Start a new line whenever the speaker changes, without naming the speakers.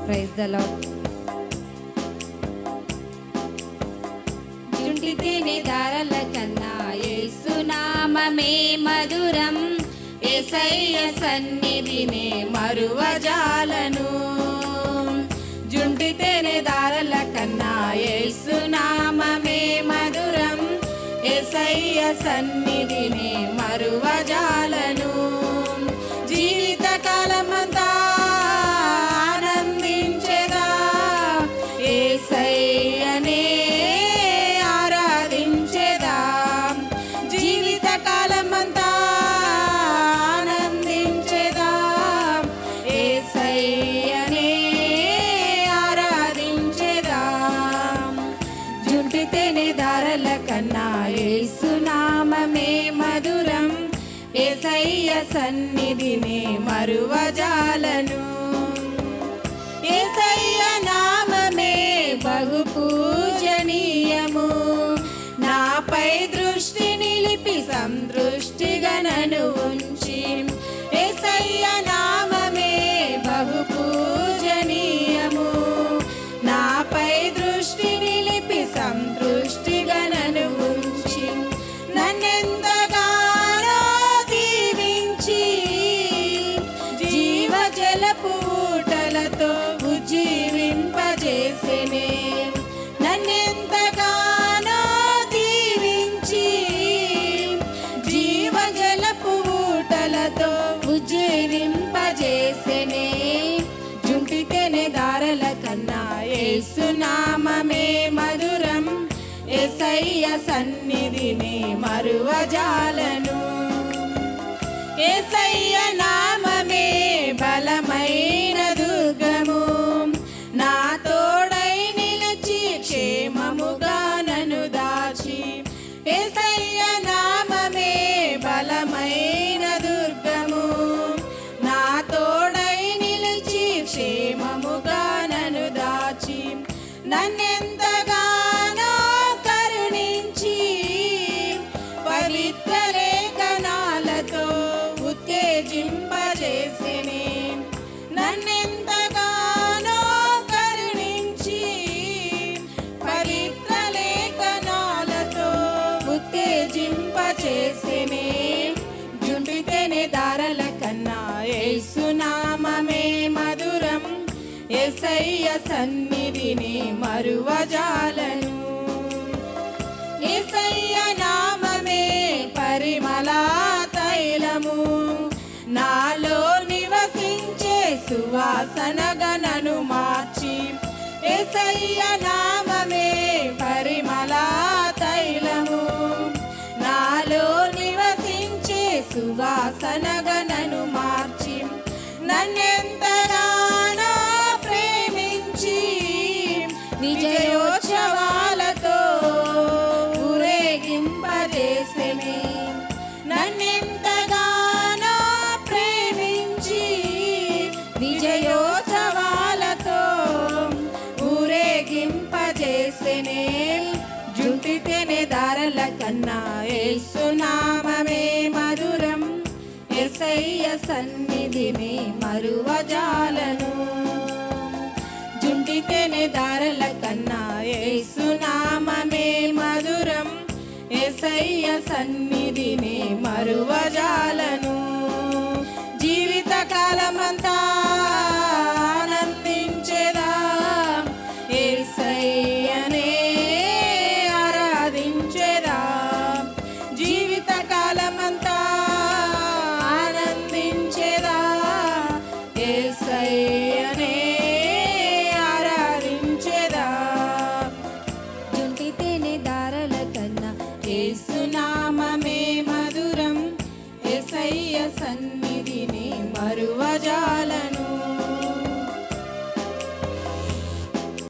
Praise the lord. జుంటి తేనె దారల కన్నా యేసు నామమే మధురం, యేసయ్య సన్నిధినే మరువజాలను. జుంటి తేనె దారల కన్నా యేసు నామమే మధురం, యేసయ్య సన్నిధినే మరువజాలను. జీవితకాలమంతా ఆనందించెదా, యేసయ్యనే ఆరాధించెదా. జీవితకాలమంతా ఆనందించెదా, యేసయ్యనే ఆరాధించెదా. జుంటి తేనె దారల కన్నా యేసు నామమే మధురం, యేసయ్య సన్నిధినే మరువజాలను. యేసయ్య నామమే బహు పూజనీయము, నాపై దృష్టి నిలిపి సందృష్టిగా నన్ను ఉంచి. యేసయ్య నామమే బహు పూజనీయము, నాపై దృష్టి నిలిపి సందృష్టిగా నన్ను ఉంచి. నన్నెంతగానో దీవించి జీవజలపు ఊటలతో ఉజ్జీవింపజేసెనే. నన్నెంతగానో దీవించి జీవజలపు ఊటలతో ఉజ్జీవింపజేసెనే. జుంటి తేనె దారల కన్నా యేసు నామమే మధురం, యేసయ్య సన్నిధిని మరువజాలను. యేసయ్య నామమే బలమైన దుర్గము, నా తోడై నిలిచి క్షేమముగా నన్ను దాచి. యేసయ్య నామమే బలమైన దుర్గము, నా తోడై నిలిచి క్షేమముగా నన్ను దాచి. నన్నెంతగానో కరుణించి పవిత్ర లేఖనాలతో ఉత్తేజింపజేసెనే. నన్నెంతగానో కరుణించి పవిత్ర లేఖనాలతో ఉత్తేజింపజేసెనే. జుంటి తేనె దారల కన్నా యేసు నామమే మధురం, యేసయ్య సన్నిధిని మరువజాలను. యేసయ్య నామమే పరిమళ తైలము, నాలో నివసించే సువాసనగా నన్ను మార్చి. యేసయ్య నామమే పరిమళ తైలము, నాలో నివసించే సువాసనగా నన్ను మార్చి. నన్నెంతగానో ప్రేమించి విజయోత్సవాలతో ఊరేగింపజేసెనే. నన్నెంతగానో ప్రేమించి విజయోత్సవాలతో ఊరేగింపజేసెనే. జుంటి తేనె దారల కన్నా యేసు నామమే మధురం, యేసయ్య సన్నిధిని మరువజాలను. జుంటి తేనె దారల కన్నా యేసు నామమే మధురం, యేసయ్య సన్నిధిని మరువజాలను.